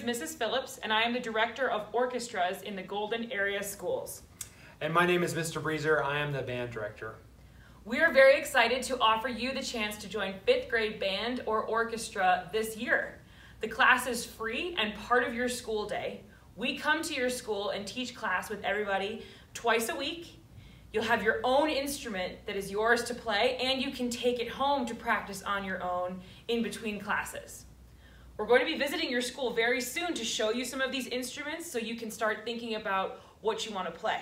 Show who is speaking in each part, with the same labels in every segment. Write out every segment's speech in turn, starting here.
Speaker 1: Mrs. Phillips, and I am the Director of Orchestras in the Golden Area Schools.
Speaker 2: And my name is Mr. Breeser. I am the Band Director.
Speaker 1: We are very excited to offer you the chance to join 5th grade band or orchestra this year. The class is free and part of your school day. We come to your school and teach class with everybody twice a week. You'll have your own instrument that is yours to play, and you can take it home to practice on your own in between classes. We're going to be visiting your school very soon to show you some of these instruments so you can start thinking about what you want to play.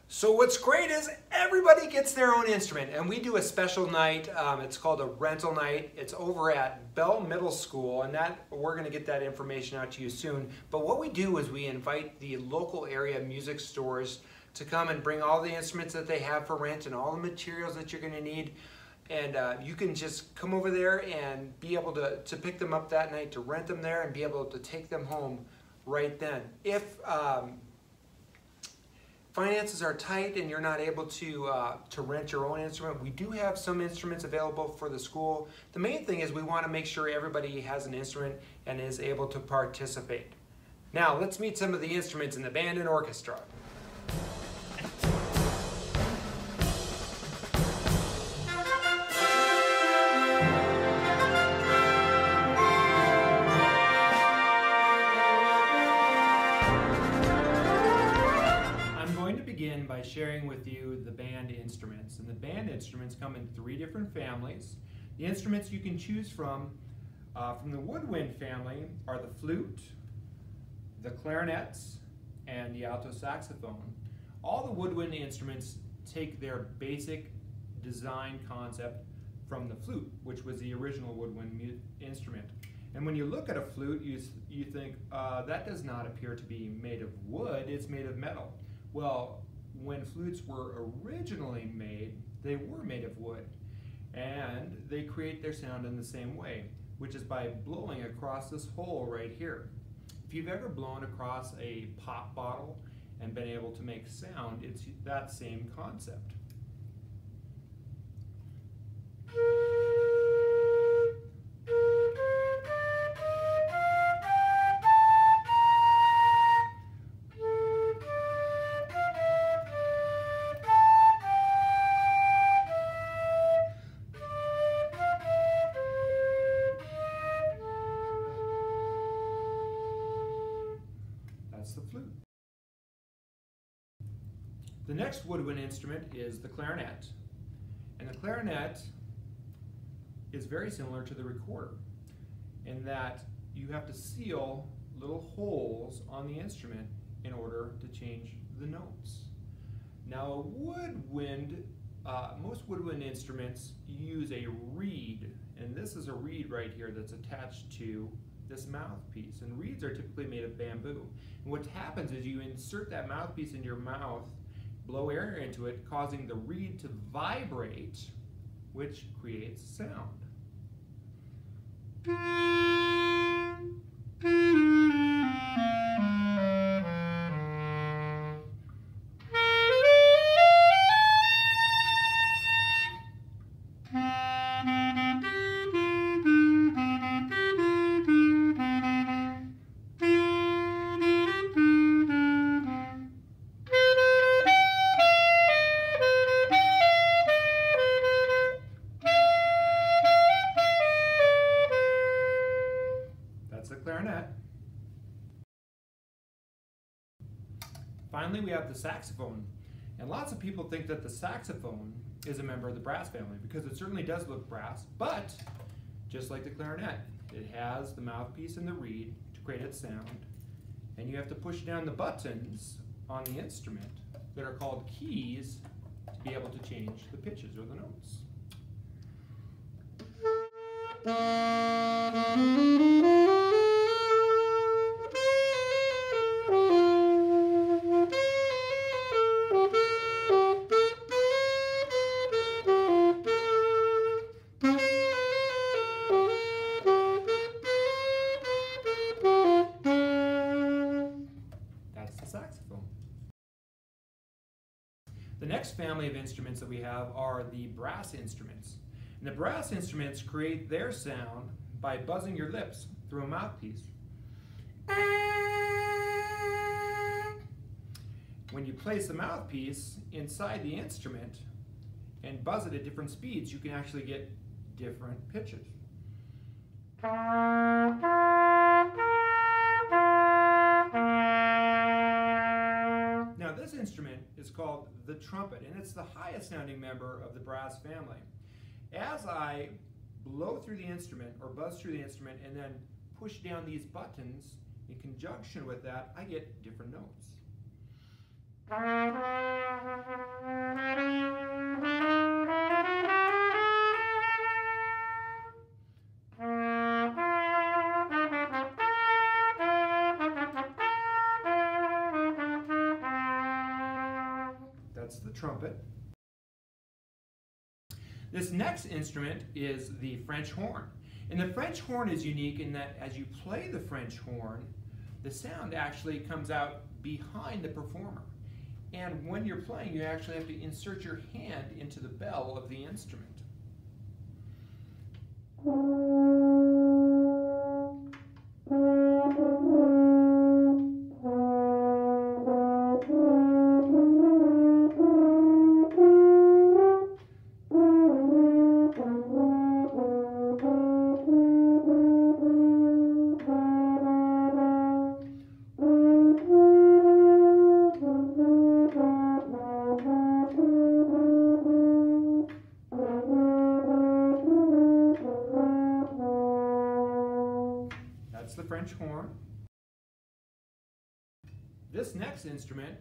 Speaker 2: So what's great is everybody gets their own instrument, and we do a special night. It's called a rental night. It's over at Bell Middle School, and we're going to get that information out to you soon. But what we do is we invite the local area music stores to come and bring all the instruments that they have for rent and all the materials that you're going to need. And you can just come over there and be able to pick them up that night, to rent them there and be able to take them home right then. If finances are tight and you're not able to rent your own instrument, we do have some instruments available for the school. The main thing is we want to make sure everybody has an instrument and is able to participate. Now let's meet some of the instruments in the band and orchestra. By sharing with you the band instruments. And the band instruments come in 3 different families. The instruments you can choose from the woodwind family are the flute, the clarinets, and the alto saxophone. All the woodwind instruments take their basic design concept from the flute, which was the original woodwind instrument. And when you look at a flute, you think, that does not appear to be made of wood, it's made of metal. Well, when flutes were originally made, they were made of wood, and they create their sound in the same way, which is by blowing across this hole right here. If you've ever blown across a pop bottle and been able to make sound, it's that same concept. The flute. The next woodwind instrument is the clarinet. And the clarinet is very similar to the recorder in that you have to seal little holes on the instrument in order to change the notes. Now most woodwind instruments use a reed, and this is a reed right here that's attached to this mouthpiece, and reeds are typically made of bamboo. And what happens is you insert that mouthpiece in your mouth, blow air into it, causing the reed to vibrate, which creates sound. Clarinet. Finally, we have the saxophone. And lots of people think that the saxophone is a member of the brass family because it certainly does look brass, but just like the clarinet, it has the mouthpiece and the reed to create its sound, and you have to push down the buttons on the instrument that are called keys to be able to change the pitches or the notes. The next family of instruments that we have are the brass instruments. And the brass instruments create their sound by buzzing your lips through a mouthpiece. When you place the mouthpiece inside the instrument and buzz it at different speeds, you can actually get different pitches. Now this instrument is called the trumpet, and it's the highest sounding member of the brass family. As I blow through the instrument or buzz through the instrument and then push down these buttons, in conjunction with that, I get different notes. That's the trumpet. This next instrument is the French horn. And the French horn is unique in that as you play the French horn, the sound actually comes out behind the performer. And when you're playing, you actually have to insert your hand into the bell of the instrument. The French horn. This next instrument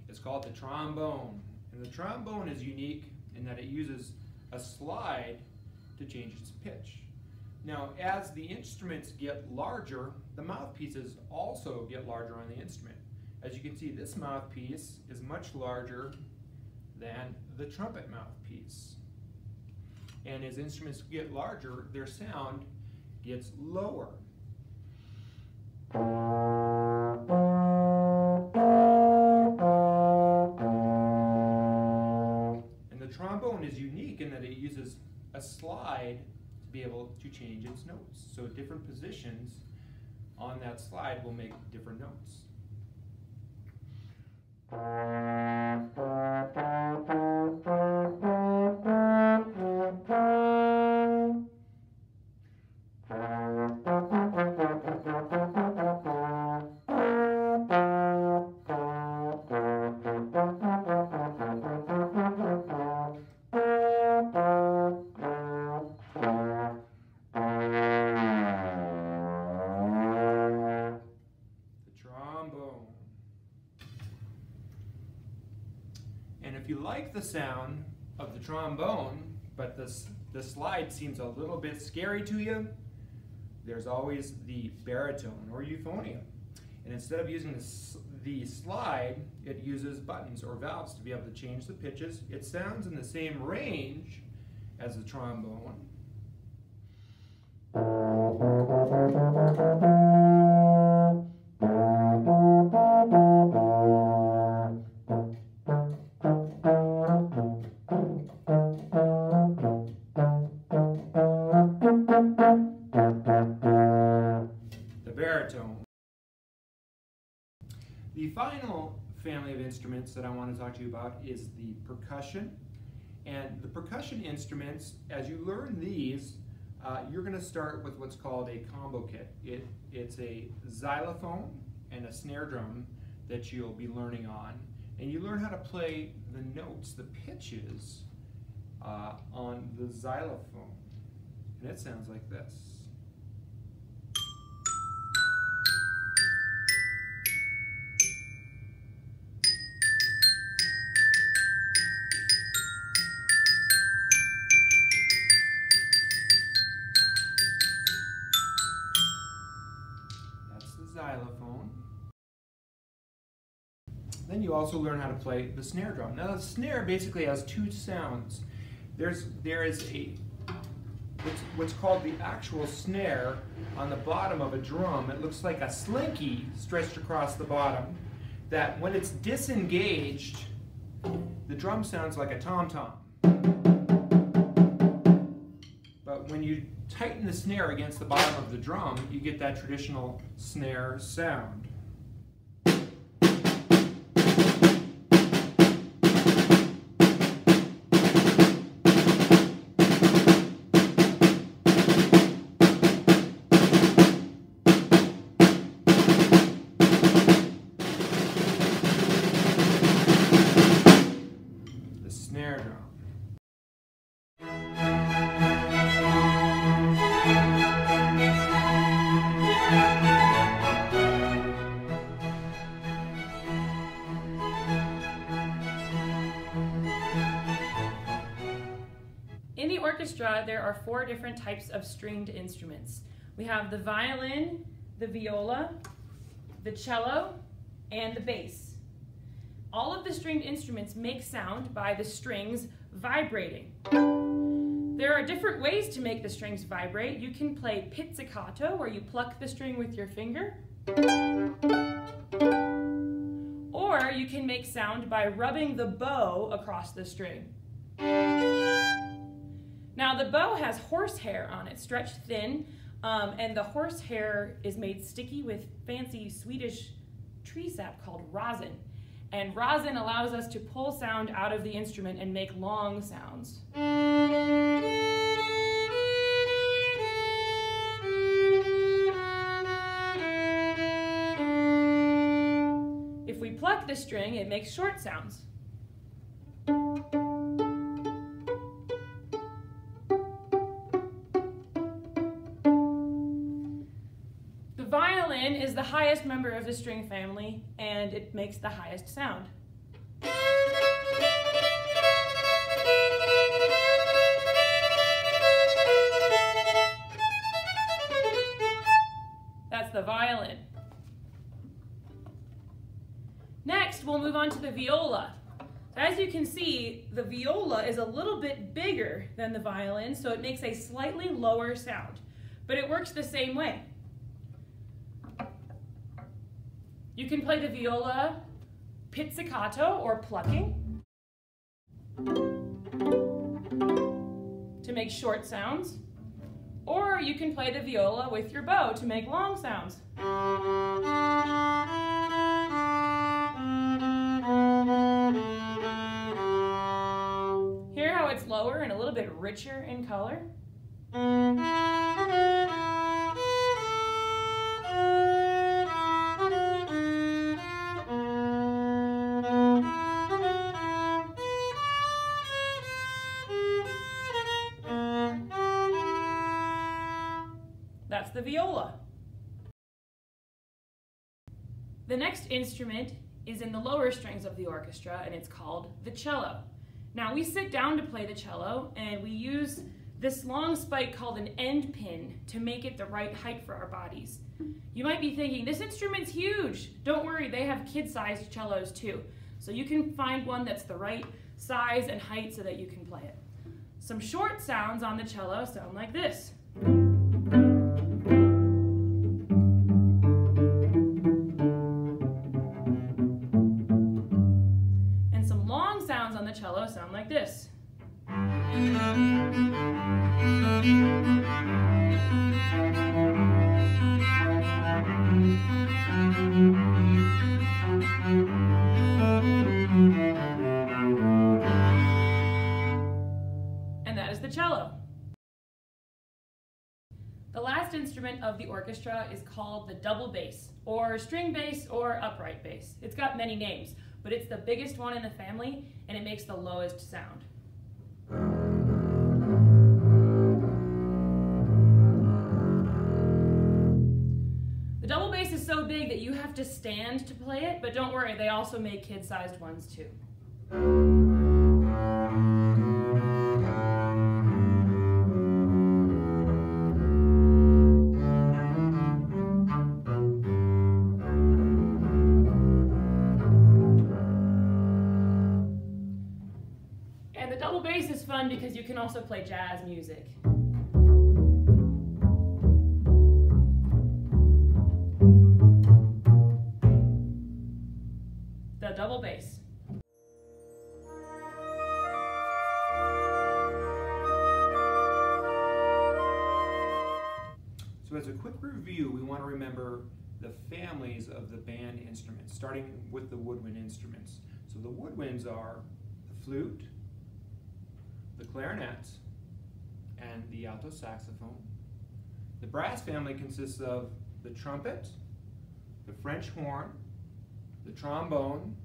Speaker 2: is called the trombone, and the trombone is unique in that it uses a slide to change its pitch. Now, as the instruments get larger, the mouthpieces also get larger on the instrument. As you can see, this mouthpiece is much larger than the trumpet mouthpiece. And as instruments get larger, their sound gets lower. And the trombone is unique in that it uses a slide to be able to change its notes. So different positions on that slide will make different notes. If you like the sound of the trombone, but the slide seems a little bit scary to you, there's always the baritone or euphonium. And instead of using the slide, it uses buttons or valves to be able to change the pitches. It sounds in the same range as the trombone. The final family of instruments that I want to talk to you about is the percussion. And the percussion instruments, as you learn these, you're going to start with what's called a combo kit. It's a xylophone and a snare drum that you'll be learning on. And you learn how to play the notes, the pitches, on the xylophone. And it sounds like this. Xylophone. Then you also learn how to play the snare drum. Now the snare basically has two sounds. There is what's called the actual snare on the bottom of a drum. It looks like a slinky stretched across the bottom, that when it's disengaged, the drum sounds like a tom-tom. But when you tighten the snare against the bottom of the drum, you get that traditional snare sound. The snare drum.
Speaker 1: In the orchestra, there are 4 different types of stringed instruments. We have the violin, the viola, the cello, and the bass. All of the stringed instruments make sound by the strings vibrating. There are different ways to make the strings vibrate. You can play pizzicato, where you pluck the string with your finger. Or you can make sound by rubbing the bow across the string. Now the bow has horsehair on it, stretched thin, and the horsehair is made sticky with fancy Swedish tree sap called rosin. And rosin allows us to pull sound out of the instrument and make long sounds. If we pluck the string, it makes short sounds. The violin is the highest member of the string family, and it makes the highest sound. That's the violin. Next, we'll move on to the viola. As you can see, the viola is a little bit bigger than the violin, so it makes a slightly lower sound, but it works the same way. You can play the viola pizzicato, or plucking, to make short sounds, or you can play the viola with your bow to make long sounds. Hear how it's lower and a little bit richer in color? That's the viola. The next instrument is in the lower strings of the orchestra, and it's called the cello. Now we sit down to play the cello, and we use this long spike called an end pin to make it the right height for our bodies. You might be thinking, this instrument's huge. Don't worry, they have kid-sized cellos too. So you can find one that's the right size and height so that you can play it. Some short sounds on the cello sound like this. And some long sounds on the cello sound like this. And that is the cello. The last instrument of the orchestra is called the double bass, or string bass, or upright bass. It's got many names, but it's the biggest one in the family, and it makes the lowest sound. The double bass is so big that you have to stand to play it, but don't worry, they also make kid-sized ones too. And the double bass is fun because you can also play jazz music. The double bass.
Speaker 2: quick review, we want to remember the families of the band instruments, starting with the woodwind instruments. So the woodwinds are the flute, the clarinet, and the alto saxophone. The brass family consists of the trumpet, the French horn, the trombone,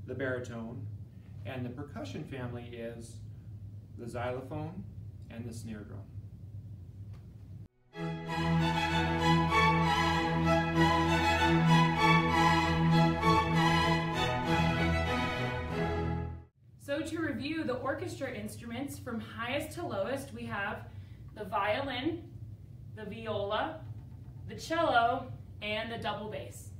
Speaker 2: the baritone, and the percussion family is the xylophone and the snare drum.
Speaker 1: So to review the orchestra instruments from highest to lowest, we have the violin, the viola, the cello, and the double bass.